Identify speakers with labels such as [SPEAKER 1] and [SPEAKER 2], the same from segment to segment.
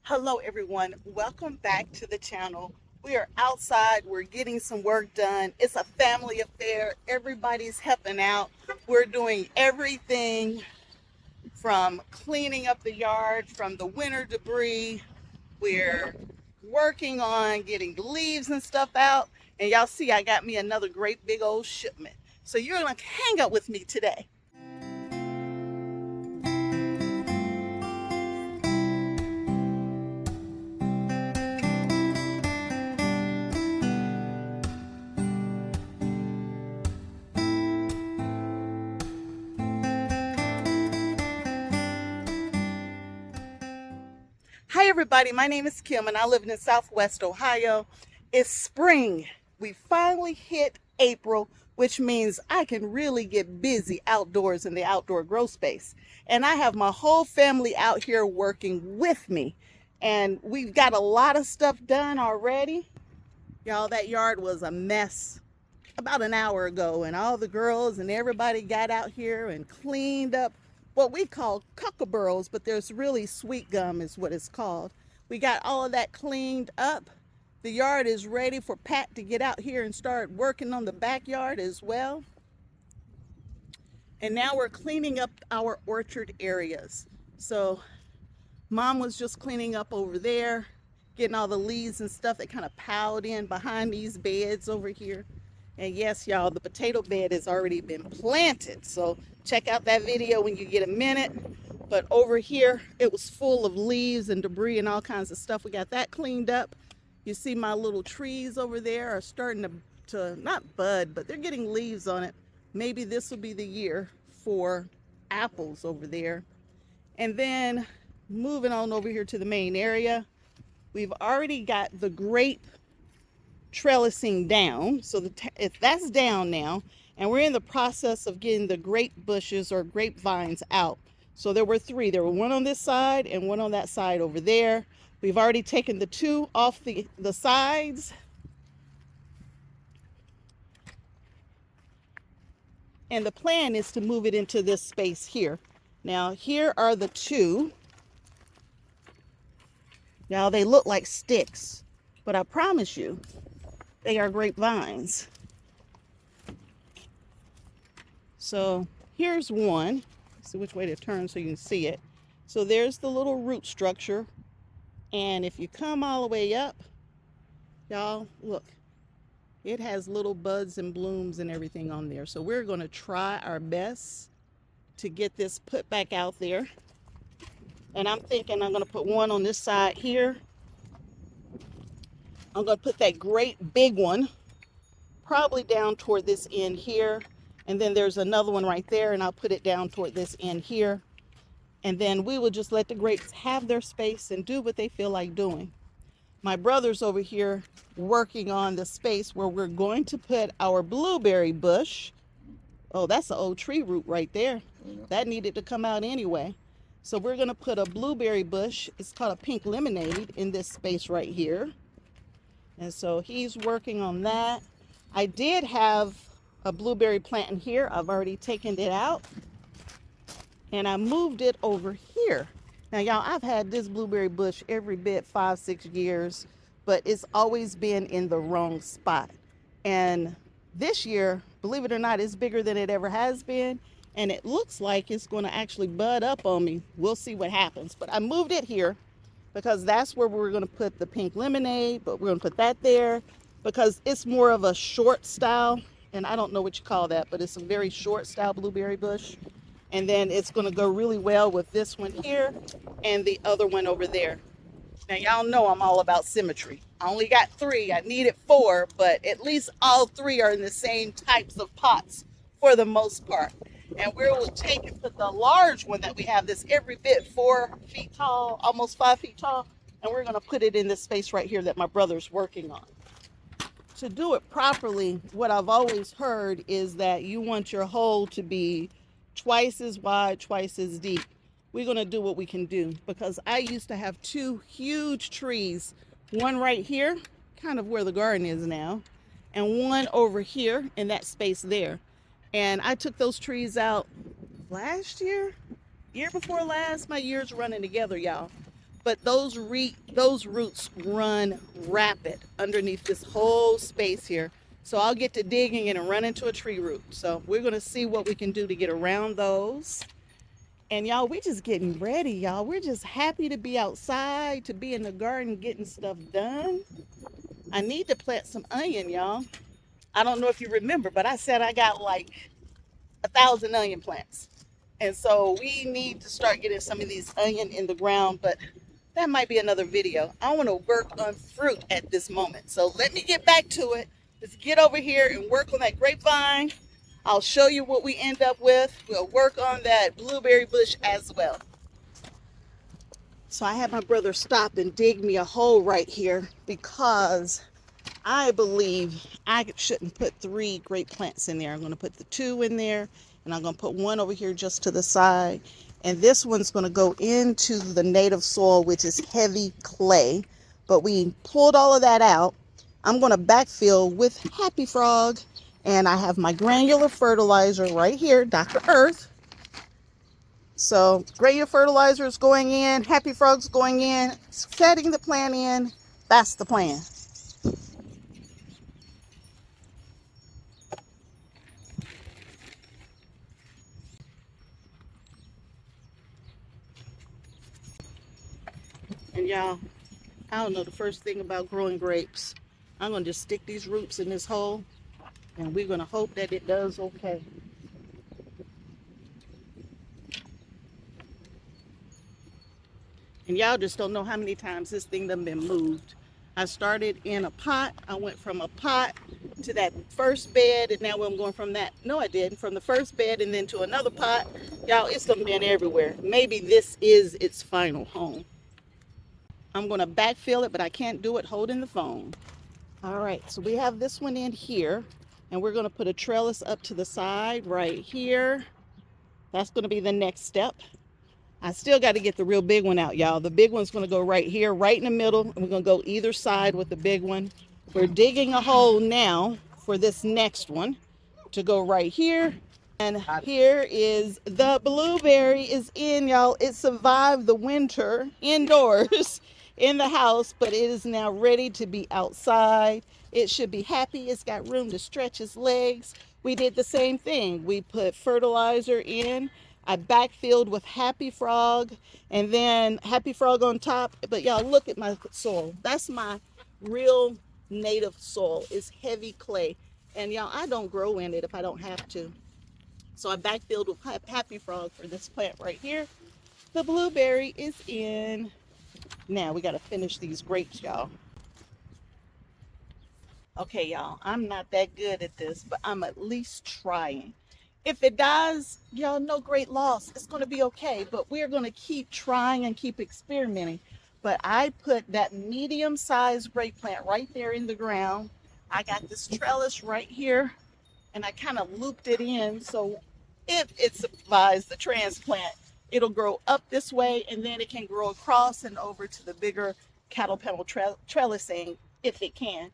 [SPEAKER 1] Hello everyone, welcome back to the channel. We are outside, we're getting some work done. It's a family affair, everybody's helping out. We're doing everything from cleaning up the yard from the winter debris. We're working on getting the leaves and stuff out. And y'all see I got me another great big old shipment. So you're gonna hang out with me today. Hi everybody, my name is Kim and I live in Southwest Ohio. It's spring. We finally hit April, which means I can really get busy outdoors in the outdoor grow space. And I have my whole family out here working with me. And we've got a lot of stuff done already. Y'all, that yard was a mess about an hour ago, and all the girls and everybody got out here and cleaned up what we call cockaburros, but there's really sweet gum is what it's called. We got all of that cleaned up. The yard is ready for Pat to get out here and start working on the backyard as well. And now we're cleaning up our orchard areas. So Mom was just cleaning up over there, getting all the leaves and stuff that kind of piled in behind these beds over here. And yes, y'all, the potato bed has already been planted. So check out that video when you get a minute. But over here, it was full of leaves and debris and all kinds of stuff. We got that cleaned up. You see my little trees over there are starting to not bud, but they're getting leaves on it. Maybe this will be the year for apples over there. And then moving on over here to the main area, we've already got the grape trellising down. So if that's down now, and we're in the process of getting the grape bushes or grapevines out. So there were three. There were one on this side and one on that side over there. We've already taken the two off the sides. And the plan is to move it into this space here. Now, here are the two. Now, they look like sticks, but I promise you, they are grapevines. So here's one. Let's see which way to turn so you can see it. So there's the little root structure. And if you come all the way up, y'all, look, it has little buds and blooms and everything on there. So we're going to try our best to get this put back out there. And I'm thinking I'm going to put one on this side here. I'm going to put that great big one probably down toward this end here. And then there's another one right there, and I'll put it down toward this end here. And then we will just let the grapes have their space and do what they feel like doing. My brother's over here working on the space where we're going to put our blueberry bush. Oh, that's an old tree root right there. That needed to come out anyway. So we're going to put a blueberry bush. It's called a pink lemonade in this space right here. And so he's working on that. I did have a blueberry plant in here. I've already taken it out. And I moved it over here. Now, y'all, I've had this blueberry bush every bit 5-6 years, but it's always been in the wrong spot. And this year, believe it or not, it's bigger than it ever has been. And it looks like it's going to actually bud up on me. We'll see what happens. But I moved it here because that's where we're going to put the pink lemonade, but we're going to put that there because it's more of a short style. And I don't know what you call that, but it's a very short style blueberry bush. And then it's going to go really well with this one here and the other one over there. Now, y'all know I'm all about symmetry. I only got 3. I needed 4, but at least all 3 are in the same types of pots for the most part. And we will take and put the large one that we have that's every bit 4 feet tall, almost 5 feet tall. And we're going to put it in this space right here that my brother's working on. To do it properly, what I've always heard is that you want your hole to be twice as wide, twice as deep. We're going to do what we can do because I used to have 2 huge trees, one right here, kind of where the garden is now, and one over here in that space there. And I took those trees out last year before last. My years running together, y'all. but those roots run rapid underneath this whole space here. So I'll get to digging and run into a tree root. So we're going to see what we can do to get around those. And y'all, we're just getting ready, y'all. We're just happy to be outside, to be in the garden getting stuff done. I need to plant some onion, y'all. I don't know if you remember, but I said I got like 1,000 onion plants. And so we need to start getting some of these onion in the ground, but that might be another video. I want to work on fruit at this moment. So let me get back to it. Let's get over here and work on that grapevine. I'll show you what we end up with. We'll work on that blueberry bush as well. So I had my brother stop and dig me a hole right here because I believe I shouldn't put 3 grape plants in there. I'm going to put the 2 in there, and I'm going to put 1 over here just to the side. And this one's going to go into the native soil, which is heavy clay. But we pulled all of that out. I'm going to backfill with Happy Frog. And I have my granular fertilizer right here, Dr. Earth. So granular fertilizer is going in, Happy Frog's going in, setting the plant in. That's the plan. And y'all, I don't know the first thing about growing grapes. I'm going to just stick these roots in this hole, and we're going to hope that it does okay. And y'all just don't know how many times this thing done been moved. I started in a pot. I went from a pot to that first bed, and now I'm going from that. No, I didn't. From the first bed and then to another pot. Y'all, it's done been everywhere. Maybe this is its final home. I'm going to backfill it, but I can't do it holding the phone. All right, so we have this one in here, and we're going to put a trellis up to the side right here. That's going to be the next step. I still got to get the real big one out, y'all. The big one's going to go right here, right in the middle, and we're going to go either side with the big one. We're digging a hole now for this next one to go right here. And here is the blueberry is in, y'all. It survived the winter indoors in the house, but it is now ready to be outside. It should be happy. It's got room to stretch its legs. We did the same thing. We put fertilizer in. I backfilled with Happy Frog, and then Happy Frog on top. But y'all, look at my soil. That's my real native soil. It's heavy clay. And y'all, I don't grow in it if I don't have to. So I backfilled with Happy Frog for this plant right here. The blueberry is in. Now we got to finish these grapes, y'all. Okay, y'all, I'm not that good at this, but I'm at least trying. If it dies, y'all, no great loss. It's going to be okay, but we're going to keep trying and keep experimenting. But I put that medium-sized grape plant right there in the ground. I got this trellis right here, and I kind of looped it in, so if it survives the transplant, it'll grow up this way, and then it can grow across and over to the bigger cattle panel trellising if it can.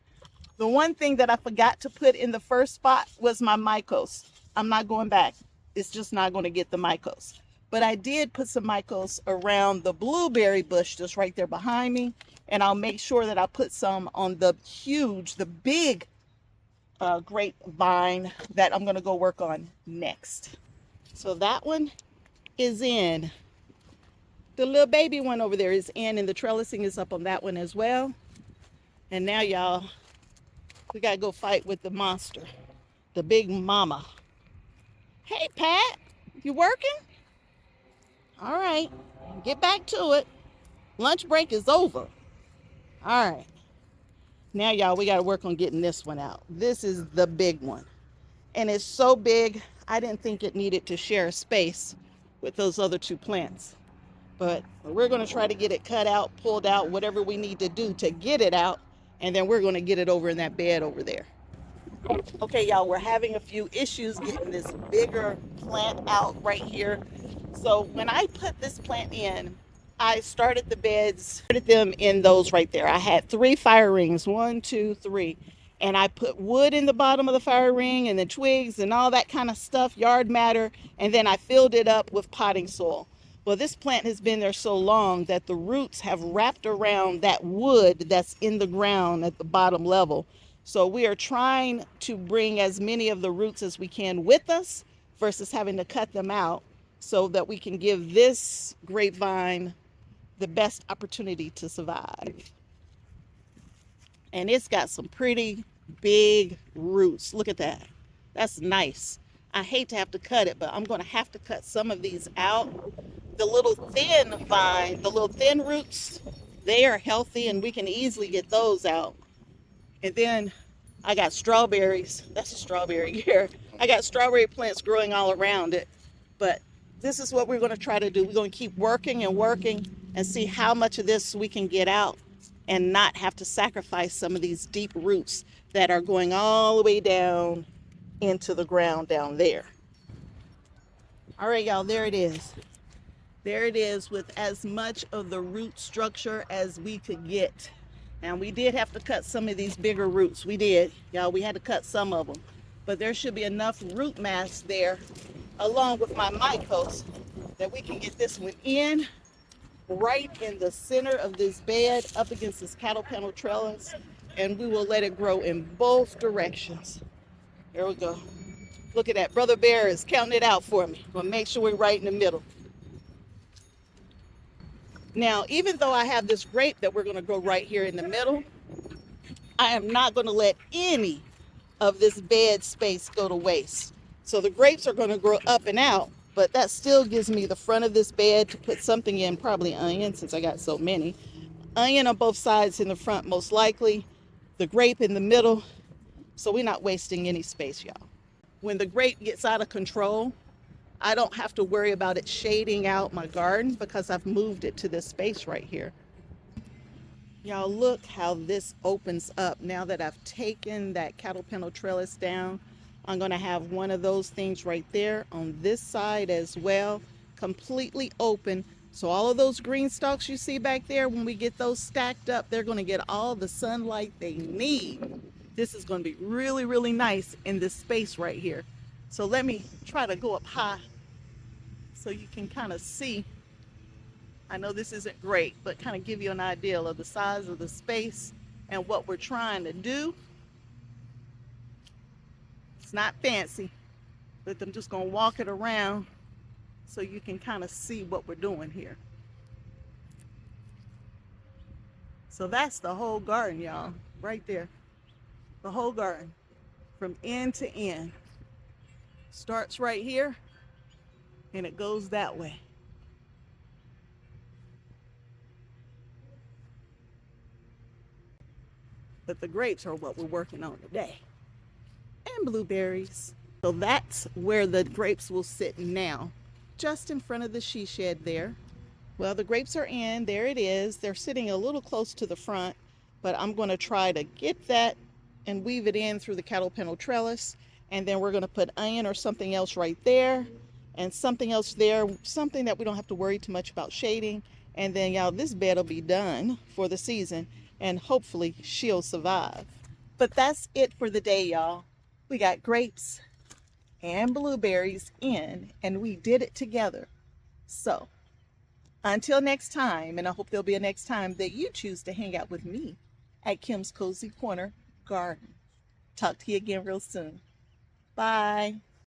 [SPEAKER 1] The one thing that I forgot to put in the first spot was my mycos. I'm not going back. It's just not going to get the mycos. But I did put some mycos around the blueberry bush just right there behind me. And I'll make sure that I put some on the big grapevine that I'm going to go work on next. So that one is in. The little baby one over there is in, and the trellising is up on that one as well. And now, y'all, we got to go fight with the monster, the big mama. Hey, Pat, you working? All right, get back to it. Lunch break is over. All right. Now, y'all, we got to work on getting this one out. This is the big one. And it's so big, I didn't think it needed to share space with those other 2 plants. But we're going to try to get it cut out, pulled out, whatever we need to do to get it out. And then we're going to get it over in that bed over there. Okay, y'all, we're having a few issues getting this bigger plant out right here. So when I put this plant in, I started the beds, started them in those right there. I had 3 fire rings, 1, 2, 3. And I put wood in the bottom of the fire ring and the twigs and all that kind of stuff, yard matter. And then I filled it up with potting soil. Well, this plant has been there so long that the roots have wrapped around that wood that's in the ground at the bottom level. So we are trying to bring as many of the roots as we can with us versus having to cut them out so that we can give this grapevine the best opportunity to survive. And it's got some pretty big roots. Look at that. That's nice. I hate to have to cut it, but I'm going to have to cut some of these out. The little thin vine, the little thin roots, they are healthy and we can easily get those out. And then I got strawberries. That's a strawberry here. I got strawberry plants growing all around it. But this is what we're going to try to do. We're going to keep working and working and see how much of this we can get out and not have to sacrifice some of these deep roots that are going all the way down into the ground down there. All right, y'all, there it is. There it is with as much of the root structure as we could get. And we did have to cut some of these bigger roots. We did, y'all, we had to cut some of them. But there should be enough root mass there along with my mycos that we can get this one in right in the center of this bed up against this cattle panel trellis, and we will let it grow in both directions. There we go. Look at that. Brother Bear is counting it out for me. We'll make sure we're right in the middle. Now, even though I have this grape that we're going to grow right here in the middle, I am not going to let any of this bed space go to waste. So the grapes are going to grow up and out, but that still gives me the front of this bed to put something in, probably onion since I got so many. Onion on both sides in the front most likely, the grape in the middle, so we're not wasting any space, y'all. When the grape gets out of control, I don't have to worry about it shading out my garden because I've moved it to this space right here. Y'all, look how this opens up now that I've taken that cattle panel trellis down. I'm going to have one of those things right there on this side as well, completely open. So all of those green stalks you see back there, when we get those stacked up, they're going to get all the sunlight they need. This is going to be really, really nice in this space right here. So let me try to go up high so you can kind of see. I know this isn't great, but kind of give you an idea of the size of the space and what we're trying to do. It's not fancy, but I'm just going to walk it around so you can kind of see what we're doing here. So that's the whole garden, y'all, right there. The whole garden from end to end. Starts right here and it goes that way. But the grapes are what we're working on today. And blueberries. So that's where the grapes will sit now, just in front of the she shed there. Well, the grapes are in. There it is. They're sitting a little close to the front, but I'm going to try to get that and weave it in through the cattle panel trellis. And then we're going to put onion or something else right there and something else there, something that we don't have to worry too much about shading. And then, y'all, this bed will be done for the season and hopefully she'll survive. But that's it for the day, y'all. We got grapes and blueberries in, and we did it together. So until next time, and I hope there'll be a next time that you choose to hang out with me at Kim's Cozy Corner Garden. Talk to you again real soon. Bye.